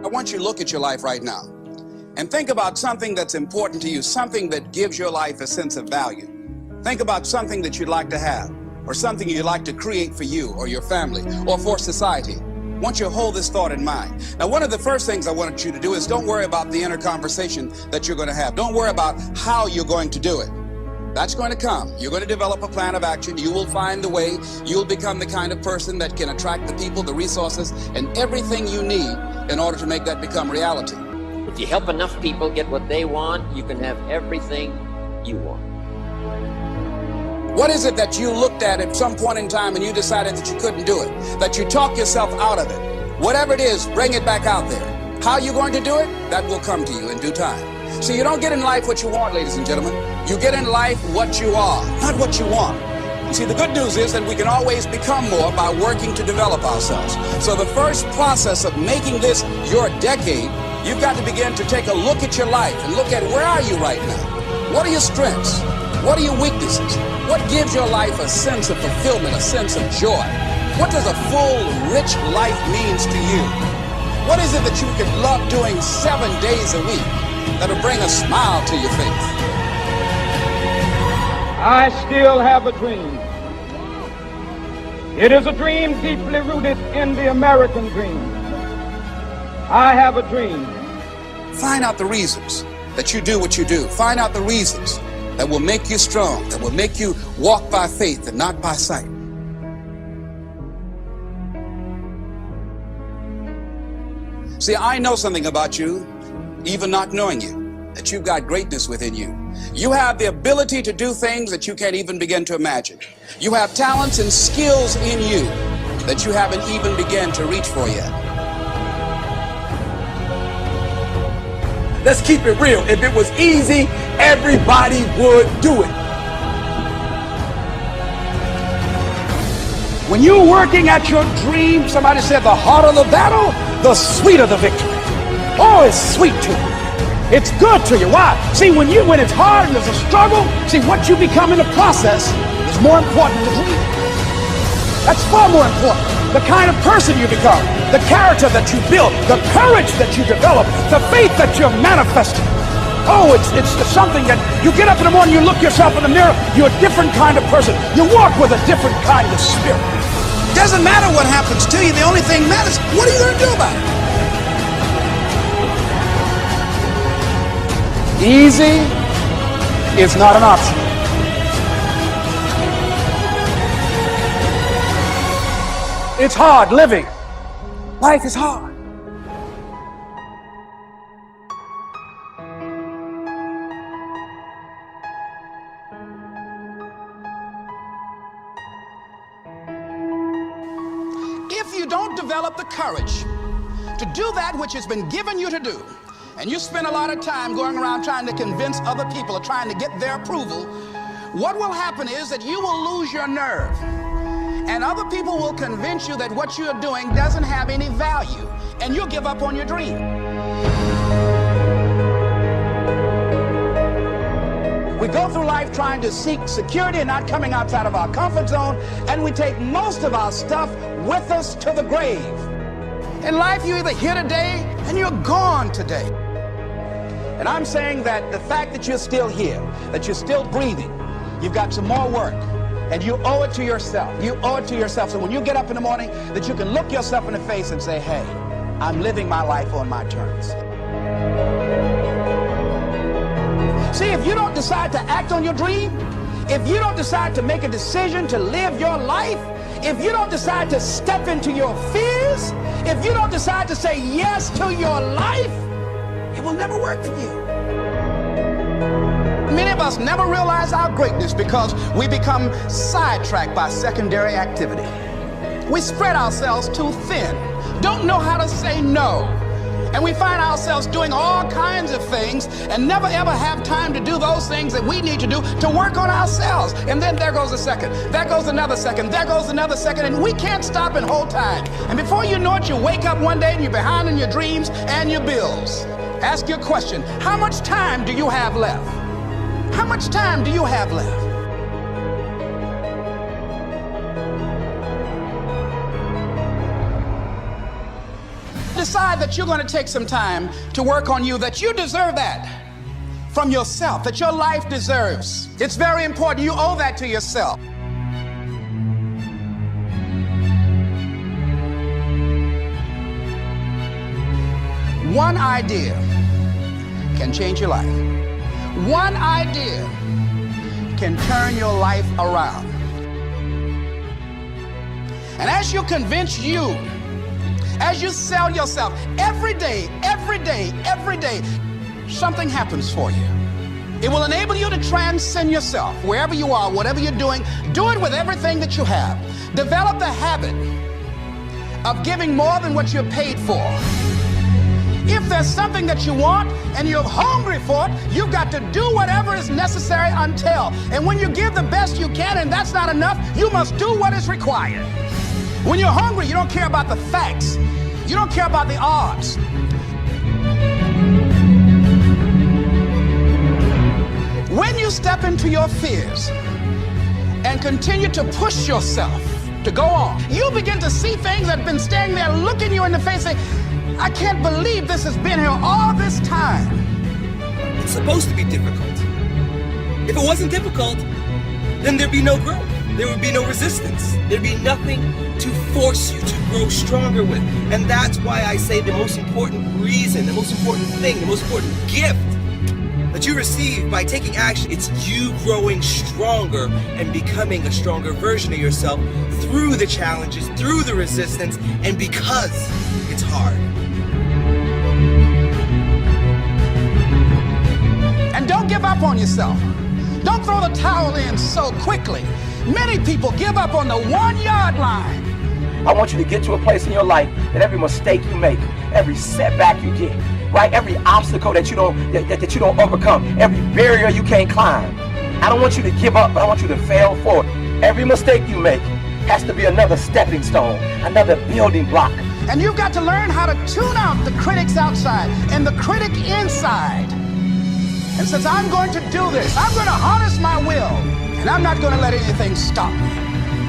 I want you to look at your life right now and think about something that's important to you, something that gives your life a sense of value. Think about something that you'd like to have, or something you'd like to create for you or your family or for society. I want you to hold this thought in mind. Now, one of the first things I want you to do is don't worry about the inner conversation that you're going to have. Don't worry about how you're going to do it. That's going to come. You're going to develop a plan of action. You will find the way. You'll become the kind of person that can attract the people, the resources, and everything you need in order to make that become reality. If you help enough people get what they want, you can have everything you want. What is it that you looked at some point in time and you decided that you couldn't do it? That you talk yourself out of it? Whatever it is, bring it back out there. How are you going to do it? That will come to you in due time. So you don't get in life what you want, ladies and gentlemen. You get in life what you are, not what you want. You see, the good news is that we can always become more by working to develop ourselves. So the first process of making this your decade, you've got to begin to take a look at your life and look at where are you right now? What are your strengths? What are your weaknesses? What gives your life a sense of fulfillment, a sense of joy? What does a full, rich life means to you? What is it that you can love doing 7 days a week that'll bring a smile to your face? I still have a dream. It is a dream deeply rooted in the American dream. I have a dream. Find out the reasons that you do what you do. Find out the reasons that will make you strong, that will make you walk by faith and not by sight. See, I know something about you, even not knowing you, that you've got greatness within you. You have the ability to do things that you can't even begin to imagine. You have talents and skills in you that you haven't even begun to reach for yet. Let's keep it real. If it was easy, everybody would do it. When you're working at your dream, somebody said the harder the battle, the sweeter the victory. Oh, it's sweet to you. It's good to you. Why? See, when it's hard and there's a struggle, see, what you become in the process is more important than the dream. That's far more important. The kind of person you become, the character that you build, the courage that you develop, the faith that you're manifesting. Oh, it's something that you get up in the morning, you look yourself in the mirror, you're a different kind of person. You walk with a different kind of spirit. Doesn't matter what happens to you. The only thing matters, what are you going to do about it? Easy is not an option. It's hard living. Life is hard. If you don't develop the courage to do that which has been given you to do, and you spend a lot of time going around trying to convince other people or trying to get their approval, what will happen is that you will lose your nerve. And other people will convince you that what you're doing doesn't have any value, and you'll give up on your dream. We go through life trying to seek security and not coming outside of our comfort zone, and we take most of our stuff with us to the grave. In life, you're either here today and you're gone today. And I'm saying that the fact that you're still here, that you're still breathing, you've got some more work. And you owe it to yourself. You owe it to yourself. So when you get up in the morning, that you can look yourself in the face and say, hey, I'm living my life on my terms. See, if you don't decide to act on your dream, if you don't decide to make a decision to live your life, if you don't decide to step into your fears, if you don't decide to say yes to your life, it will never work for you. Many of us never realize our greatness because we become sidetracked by secondary activity. We spread ourselves too thin, don't know how to say no, and we find ourselves doing all kinds of things and never ever have time to do those things that we need to do to work on ourselves. And then there goes a second, there goes another second, there goes another second, and we can't stop and hold time. And before you know it, you wake up one day and you're behind in your dreams and your bills. Ask your question, how much time do you have left? How much time do you have left? decide that you're going to take some time to work on you, that you deserve that from yourself, that your life deserves. It's very important. You owe that to yourself. One idea can change your life. One idea can turn your life around. And as you convince you, as you sell yourself, every day, something happens for you. It will enable you to transcend yourself wherever you are, whatever you're doing. Do it with everything that you have. Develop the habit of giving more than what you're paid for. If there's something that you want and you're hungry for it, you've got to do whatever is necessary until. And when you give the best you can and that's not enough, you must do what is required. When you're hungry, you don't care about the facts. You don't care about the odds. When you step into your fears and continue to push yourself to go on, you begin to see things that have been standing there looking you in the face saying, I can't believe this has been here all this time. It's supposed to be difficult. If it wasn't difficult, then there'd be no growth. There would be no resistance. There'd be nothing to force you to grow stronger with. And that's why I say the most important reason, the most important thing, the most important gift that you receive by taking action, it's you growing stronger and becoming a stronger version of yourself through the challenges, through the resistance, and because it's hard. And don't give up on yourself. Don't throw the towel in so quickly. Many people give up on the 1-yard line. I want you to get to a place in your life that every mistake you make, every setback you get, right, every obstacle that you don't overcome, every barrier you can't climb. I don't want you to give up, but I want you to fail forward. Every mistake you make has to be another stepping stone, another building block. And you've got to learn how to tune out the critics outside and the critic inside. And since I'm going to do this, I'm going to harness my will, and I'm not going to let anything stop me.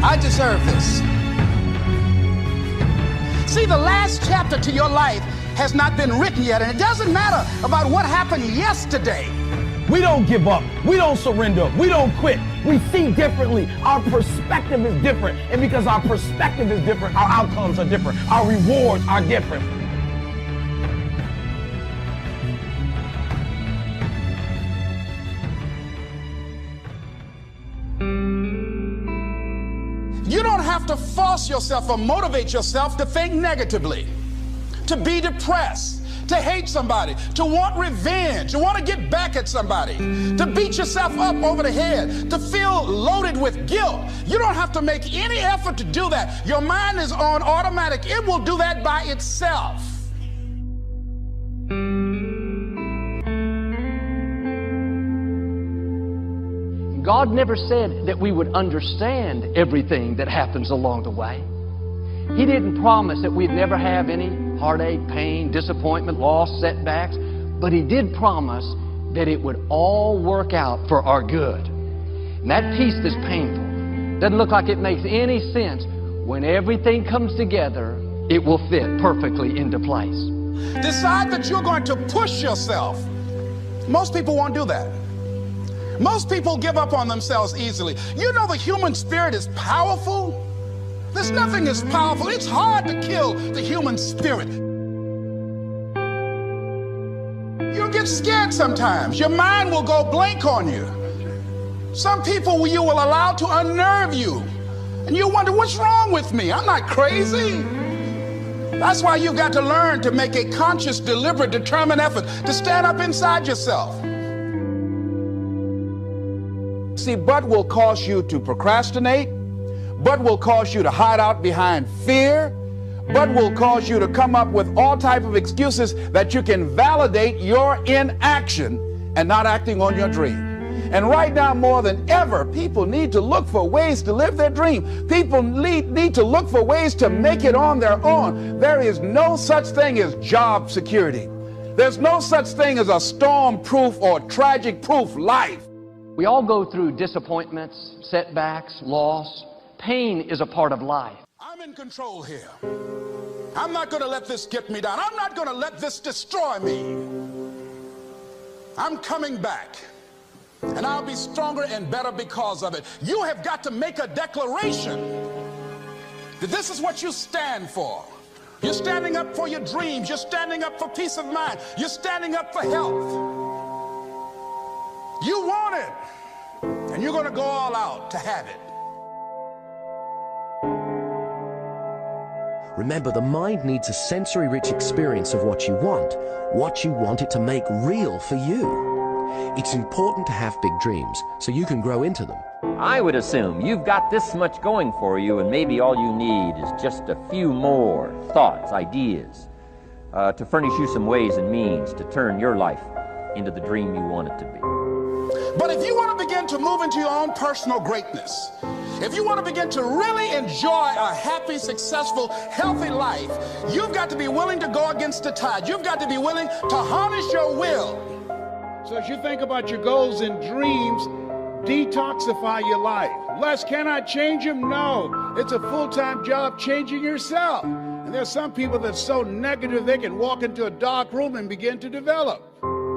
I deserve this. See, the last chapter to your life has not been written yet, and it doesn't matter about what happened yesterday. We don't give up. We don't surrender. We don't quit. We see differently. Our perspective is different. And because our perspective is different, our outcomes are different. Our rewards are different. You don't have to force yourself or motivate yourself to think negatively, to be depressed, to hate somebody, to want revenge, to want to get back at somebody, to beat yourself up over the head, to feel loaded with guilt. You don't have to make any effort to do that. Your mind is on automatic. It will do that by itself. God never said that we would understand everything that happens along the way. He didn't promise that we'd never have any heartache, pain, disappointment, loss, setbacks, but He did promise that it would all work out for our good. And that piece that's painful doesn't look like it makes any sense. When everything comes together, it will fit perfectly into place. Decide that you're going to push yourself. Most people won't do that. Most people give up on themselves easily. You know the human spirit is powerful. There's nothing as powerful. It's hard to kill the human spirit. You'll get scared sometimes. Your mind will go blank on you. Some people you will allow to unnerve you. And you wonder, what's wrong with me? I'm not crazy. That's why you've got to learn to make a conscious, deliberate, determined effort to stand up inside yourself. See, but will cause you to procrastinate. But will cause you to hide out behind fear. But will cause you to come up with all type of excuses that you can validate your inaction and not acting on your dream. And right now, more than ever, people need to look for ways to live their dream. People need to look for ways to make it on their own. There is no such thing as job security. There's no such thing as a storm-proof or tragic-proof life. We all go through disappointments, setbacks, loss. Pain is a part of life. I'm in control here. I'm not going to let this get me down. I'm not going to let this destroy me. I'm coming back. And I'll be stronger and better because of it. You have got to make a declaration that this is what you stand for. You're standing up for your dreams. You're standing up for peace of mind. You're standing up for health. You want it. And you're going to go all out to have it. Remember, the mind needs a sensory-rich experience of what you want it to make real for you. It's important to have big dreams so you can grow into them. I would assume you've got this much going for you, and maybe all you need is just a few more thoughts, ideas, to furnish you some ways and means to turn your life into the dream you want it to be. But if you want to begin to move into your own personal greatness, if you want to begin to really enjoy a happy, successful, healthy life, you've got to be willing to go against the tide. You've got to be willing to harness your will. So as you think about your goals and dreams, detoxify your life. Les, can I change them? No. It's a full-time job changing yourself. And there's some people that's so negative they can walk into a dark room and begin to develop.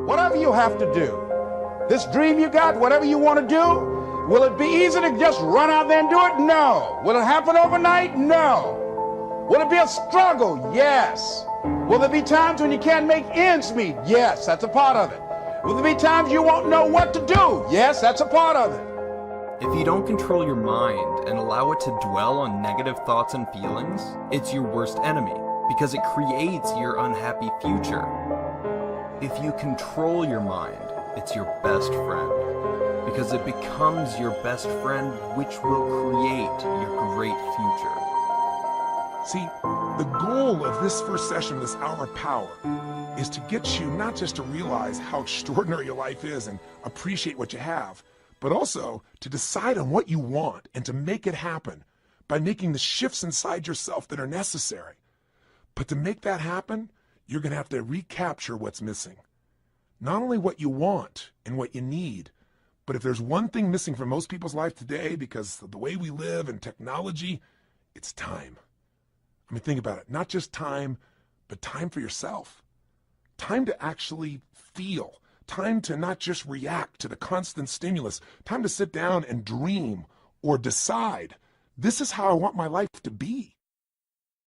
Whatever you have to do, this dream you got, whatever you want to do, will it be easy to just run out there and do it? No. Will it happen overnight? No. Will it be a struggle? Yes. Will there be times when you can't make ends meet? Yes, that's a part of it. Will there be times you won't know what to do? Yes, that's a part of it. If you don't control your mind and allow it to dwell on negative thoughts and feelings, it's your worst enemy because it creates your unhappy future. If you control your mind, it's your best friend because it becomes your best friend, which will create your great future. See, the goal of this first session, this hour of power, is to get you not just to realize how extraordinary your life is and appreciate what you have, but also to decide on what you want and to make it happen by making the shifts inside yourself that are necessary. But to make that happen, you're going to have to recapture what's missing. Not only what you want and what you need, but if there's one thing missing from most people's life today because of the way we live and technology, it's time. I mean, think about it. Not just time, but time for yourself. Time to actually feel. Time to not just react to the constant stimulus. Time to sit down and dream or decide, this is how I want my life to be.